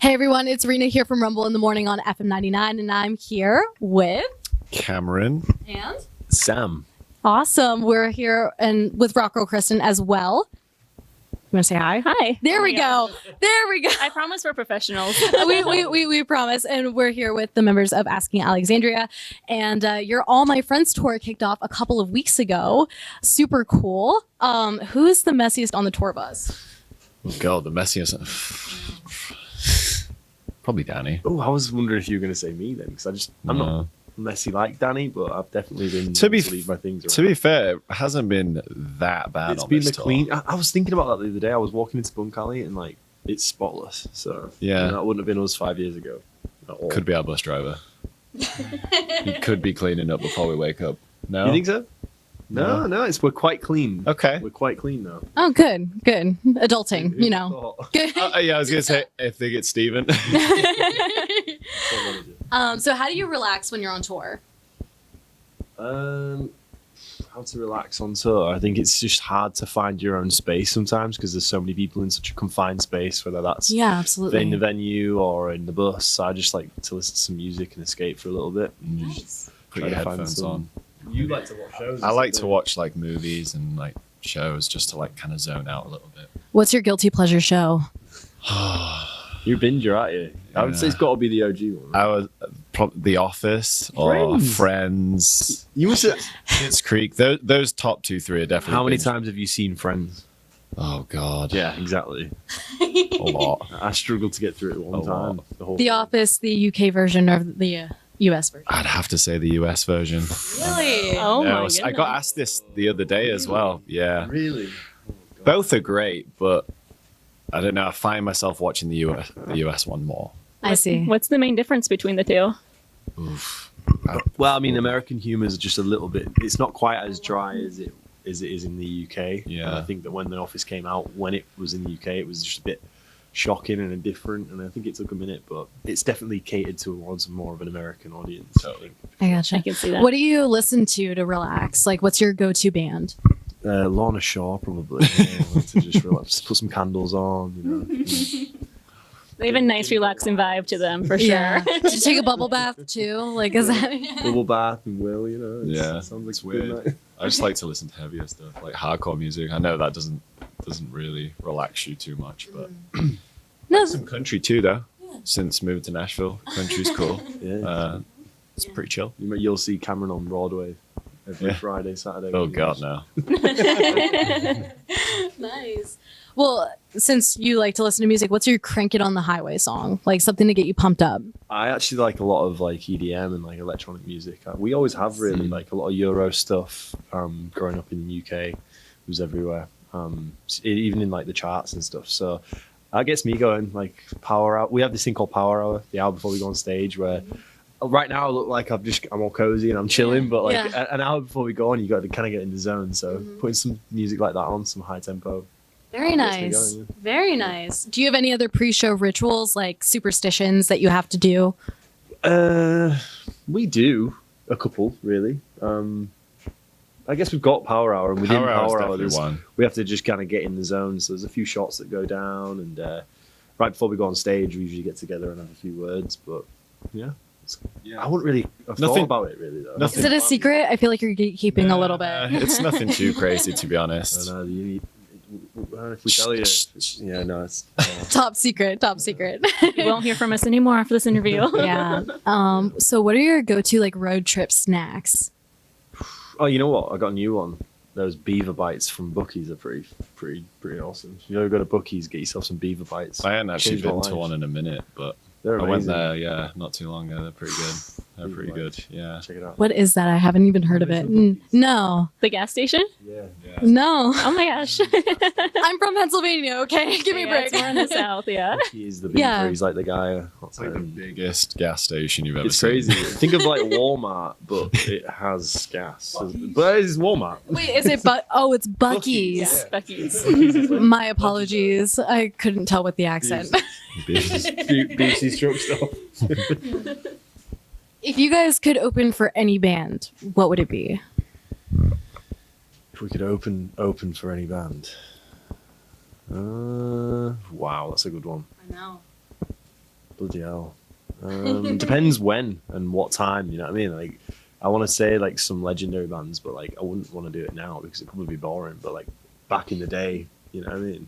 Hey everyone, it's Rina here from Rumble in the Morning on FM99, and I'm here with Cameron and Sam. Awesome. We're here and with Rock Girl Kristin as well. You want to say hi? Hi. There we go. There we go. I promise we're professionals. we promise. And we're here with the members of Asking Alexandria. And your All My Friends tour kicked off a couple of weeks ago. Super cool. Who's the messiest on the tour bus? Oh God, the messiest. Probably Danny. Oh, I was wondering if you were going to say me then, because I'm not messy like Danny, but I've definitely been to leave my things around. To be fair, it hasn't been that bad. It's on been this the tour. clean. I was thinking about that the other day. I was walking into Bunk Alley and like it's spotless. So Yeah. that wouldn't have been us 5 years ago. At all. Could be our bus driver. He could be cleaning up before we wake up. No, You think so? No, we're quite clean. Okay. We're quite clean now. Oh, good. Adulting, Who'd you know. thought? Good. Yeah, I was gonna say if they get Steven. So how do you relax when you're on tour? How to relax on tour? I think it's just hard to find your own space sometimes because there's so many people in such a confined space, whether that's Yeah, absolutely. in the venue or in the bus. So I just like to listen to some music and escape for a little bit. Nice. Put Try your to find headphones some- on. You like to watch shows? I like to watch like movies and like shows just to like kind of zone out a little bit. What's your guilty pleasure show? You're a binger, aren't you? I would say it's got to be the OG one. I was probably The Office or Friends. Friends. You must have, It's Creek. Those top 2, 3 are definitely. how many binge- times have you seen Friends? Oh God. Yeah, exactly. A lot. I struggled to get through it one A time. lot. The whole The thing. Office, the UK version or the US version? I'd have to say the US version. Really? Oh No, my I goodness. got asked this the other day as well. Yeah. Really? Both are great, but I don't know. I find myself watching the US one more. I see. What's the main difference between the two? Oof. Well, I mean, American humor is just a little bit. It's not quite as dry as it is in the UK. Yeah. And I think that when The Office came out, when it was in the UK, it was just a bit shocking and different. And I think it took a minute, but it's definitely catered towards more of an American audience. Totally. I gotcha. I can see that. What do you listen to relax? Like, what's your go-to band? Lorna Shore, probably. Yeah, I like to just relax, just put some candles on. You know. They have a nice, relaxing vibe to them, for sure. Yeah. Did you take a bubble bath too? Like, is that? Bubble bath and Will, you know. Yeah, sounds like it's a good weird. night. I just like to listen to heavier stuff, like hardcore music. I know that doesn't really relax you too much, but No. some country too, though. Since moving to Nashville, country's cool. Yeah. It's pretty chill. You'll see Cameron on Broadway every Yeah. Friday, Saturday. Oh God, no. Nice. Well, since you like to listen to music, what's your crank it on the highway song? Like something to get you pumped up. I actually like a lot of like EDM and like electronic music. We always have really like a lot of Euro stuff. Growing up in the UK, it was everywhere. Even in like the charts and stuff. So that gets me going. Like Power Hour. We have this thing called Power Hour, the hour before we go on stage, where right now I look like I'm all cozy and I'm chilling, but like an hour before we go on, you got to kind of get in the zone. So putting some music like that on, some high tempo. Very Gets me nice. going, Very nice. Do you have any other pre-show rituals, like superstitions that you have to do? We do a couple, really. I guess we've got Power Hour, and within Power Hour's Power Hour, definitely one. we have to just kind of get in the zone. So there's a few shots that go down, and right before we go on stage, we usually get together and have a few words. But yeah, I wouldn't really have thought Nothing- about it really though. nothing- Is it a secret? I feel like you're gatekeeping a little bit. It's nothing too crazy, to be honest. I don't know, you need, if we tell you, yeah, no, it's. Top secret. Top secret. You won't hear from us anymore after this interview. Yeah. So what are your go-to like road trip snacks? Oh, you know what? I got a new one. Those beaver bites from Buc-ee's are pretty awesome. You ever go to Buc-ee's, get yourself some beaver bites. I hadn't actually Changed my been to life. one in a minute, but They're I went amazing. there, yeah, not too long ago. They're pretty good. They're Beaver pretty good, bites. yeah. Check it out. What is that? I haven't even heard of it. No. The gas station? Yeah. No. Oh my gosh. I'm from Pennsylvania, okay? Give me a Yeah, break. it's more in the south, yeah. He is the beaver. Yeah. He's like the guy. It's like the biggest gas station you've ever It's seen. crazy. Think of like Walmart, but it has gas. But it's Walmart. Wait, is it it's Buc-ee's. Yes, Becky's. My apologies. I couldn't tell with the accent. BC truck stop. If you guys could open for any band, what would it be? If we could open for any band. Wow, that's a good one. I know. Bloody hell. Depends when and what time, you know what I mean? Like, I want to say like some legendary bands, but like I wouldn't want to do it now because it would be boring. But like back in the day, you know what I mean?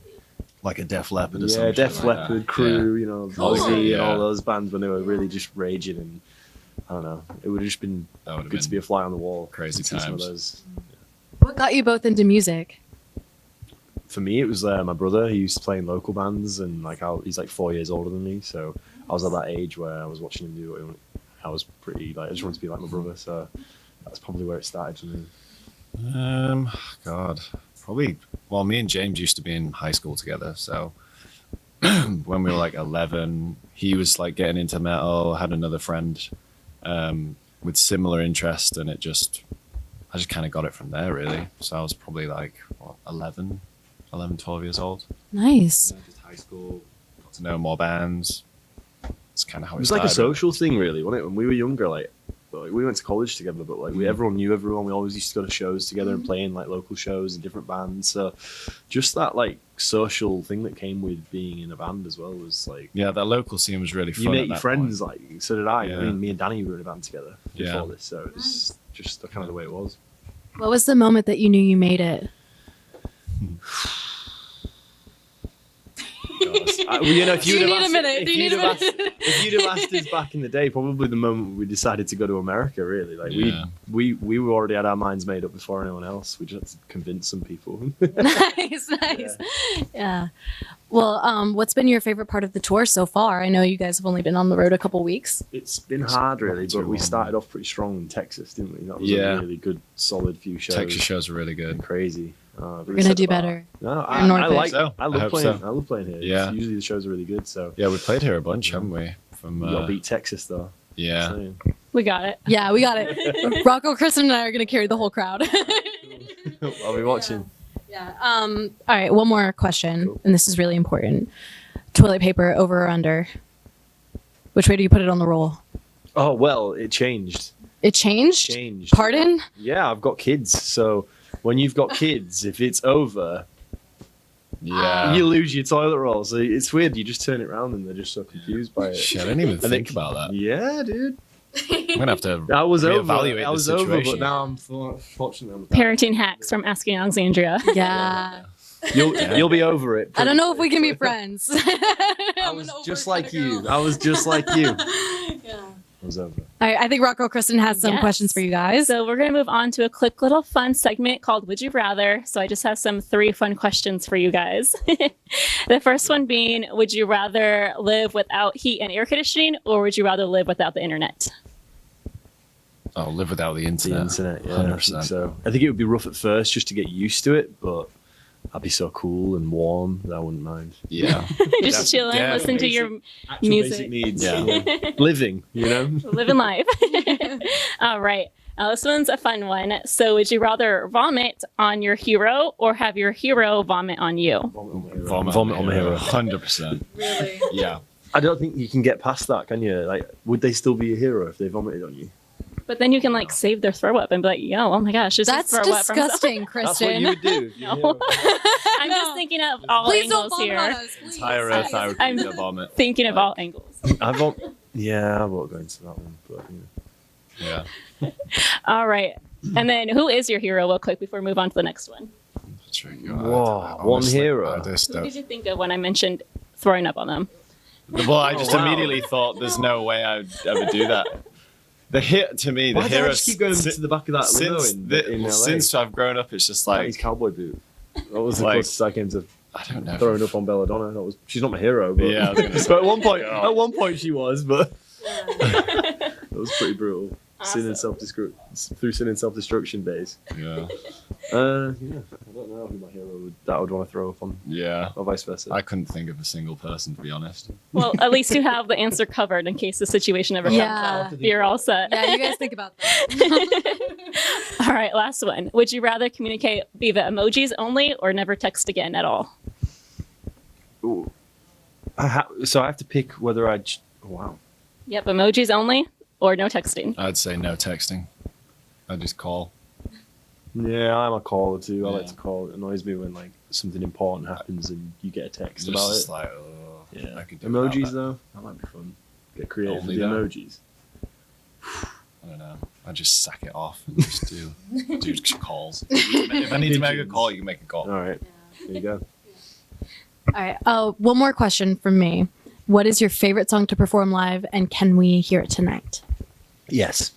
Like a Def Leppard or Yeah, something. Def like Leppard, that. Crew, Yeah. you know, Oh, Ozzy yeah. and all those bands when they were really just raging, and I don't know, it would have just been That would have good to been be a fly on the wall. crazy See some of times. those. What got you both into music? For me, it was my brother. He used to play in local bands, and like he's like 4 years older than me, so I was at that age where I was watching him do it. I was pretty like I just wanted to be like my brother, so that's probably where it started for me. God, probably. Well, me and James used to be in high school together, so when we were like 11, he was like getting into metal. I had another friend with similar interest, and I just kind of got it from there, really. So I was probably like what, 11, 12 years old. Nice. Yeah, just high school, got to know more bands. It's kind of how It was started. like a social thing, really, wasn't it? When we were younger, like we went to college together, but like everyone knew everyone. We always used to go to shows together and play in like local shows and different bands. So just that like social thing that came with being in a band as well was like Yeah, that local scene was really fun. you at make your that friends. point. Like so did I. Yeah. I mean, me and Danny were in a band together before Yeah. this, so it was just kind of the way it was. What was the moment that you knew you made it? You know, if Do you you'd need have a asked, minute? Do you need a minute? if you'd have asked us back in the day, probably the moment we decided to go to America. Really, like Yeah. we were already had our minds made up before anyone else. We just had to convince some people. Nice. Yeah. Well, what's been your favorite part of the tour so far? I know you guys have only been on the road a couple weeks. It's been hard, really, Not too but we long. started off pretty strong in Texas, didn't we? That was Yeah. a really good, solid few shows. Texas shows are really Been good. crazy. We're gonna do better. No, You're I North like. so. I I love hope playing. so. I love playing here. Yeah. Usually the shows are really good. So Yeah, we played here a bunch, haven't we? From you got to beat Texas, though. yeah. So, We got it. Yeah, we got it. Rocco, Kristin, and I are gonna carry the whole crowd. I'll be watching. Yeah. All right. One more question, Cool. and this is really important. Toilet paper, over or under? Which way do you put it on the roll? Oh well, it changed. It changed. Changed. Pardon? Yeah, I've got kids, so when you've got kids, if it's over, Yeah. you lose your toilet roll. So it's weird. You just turn it around and they're just so confused by it. Shit, I didn't even And think they- about that. Yeah, dude. I'm gonna have to I was over. reevaluate I the was over, situation. but now I'm fortunately. Parenting hacks from Asking Alexandria. Yeah. You'll be over it. I don't know if we can be friends. I was just like you. I was just like you. I was over. All right, I think Rocco Kristin has some Yes. questions for you guys. So we're going to move on to a quick little fun segment called Would You Rather? So I just have some 3 fun questions for you guys. The first one being, would you rather live without heat and air conditioning, or would you rather live without the internet? Oh, live without the The internet. internet, yeah. 100%. So I think it would be rough at first just to get used to it, but I'd be so cool and warm that I wouldn't mind. Yeah. Just chilling, yeah, listen to your Actual Music. basic needs. Yeah. Living, you know? living life. All right. This one's a fun one. So would you rather vomit on your hero or have your hero vomit on you? Vomit on the hero. 100%. Really? Yeah. I don't think you can get past that, can you? Like, would they still be a hero if they vomited on you? But then you can like save their throw up and be like, yo, oh my gosh, this That's is throw up from disgusting, That's what Kristin. you would do. If you're a No. hero. I'm just thinking of all Please don't angles vomit on here. us, please. Entire Earth, I would I'm- be a vomit. Thinking of all angles. Yeah, I won't go into that one. But, Yeah. All right. And then who is your hero real quick before we move on to the next one? True. Whoa, one hero. I just Who don't- did you think of when I mentioned throwing up on them? Well, I just wow. immediately thought there's no way I'd ever do that. The hit to me, the Why did I hero. just keep going to the back of that limo in LA? Since I've grown up, it's just Like like his cowboy boot. That was the Like- closest I came to I don't know. throwing up on Belladonna. That was she's not my hero, but, Yeah, I was gonna say, but God. at one point she was, but that was pretty brutal. Sin and through sin and self-destruction days. Yeah. Yeah, I don't know who my hero would want to throw up on, Yeah. or vice versa. I couldn't think of a single person, to be honest. Well, at least you have the answer covered in case the situation ever Yeah. comes up. You're all set. Yeah, you guys think about that. All right, last one. Would you rather communicate via emojis only or never text again at all? Ooh. So I have to pick whether wow. Yep, emojis only or no texting. I'd say no texting. I'd just call. Yeah, I'm a caller too. I like Yeah. to call. It annoys me when like something important happens and you get a text Just, about just it. like, oh, Yeah. I could do without Emojis that. though, that might be fun. Get creative with Only the that. emojis. I don't know. I just sack it off and just do calls. If I need to make a call, you can make a call. All right, there you go. All right. One more question from me. What is your favorite song to perform live, and can we hear it tonight? Yes.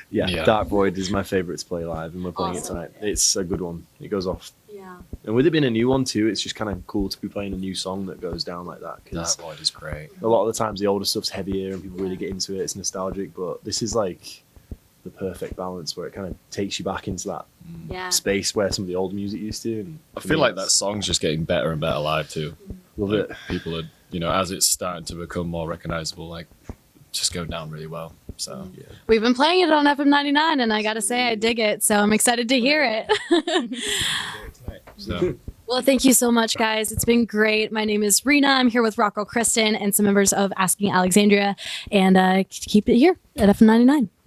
Yeah, Yeah. Dark Void is my favorite to play live, and we're playing Awesome. it tonight. It's a good one. It goes off. Yeah. And with it being a new one too, it's just kind of cool to be playing a new song that goes down like that. Because That void is great. a lot of the times the older stuff's heavier and people really get into it. It's nostalgic, but this is like the perfect balance where it kind of takes you back into that Yeah. space where some of the old music used to. And I for feel me, like that it's- song's just getting better and better live too. Love Like, it. people are, you know, as it's starting to become more recognizable, like just go down really well. So Yeah. We've been playing it on FM99, and I got to say, I dig it. So I'm excited to hear it. so Well, thank you so much, guys. It's been great. My name is Rina. I'm here with Rocco Kristin and some members of Asking Alexandria. And keep it here at FM99.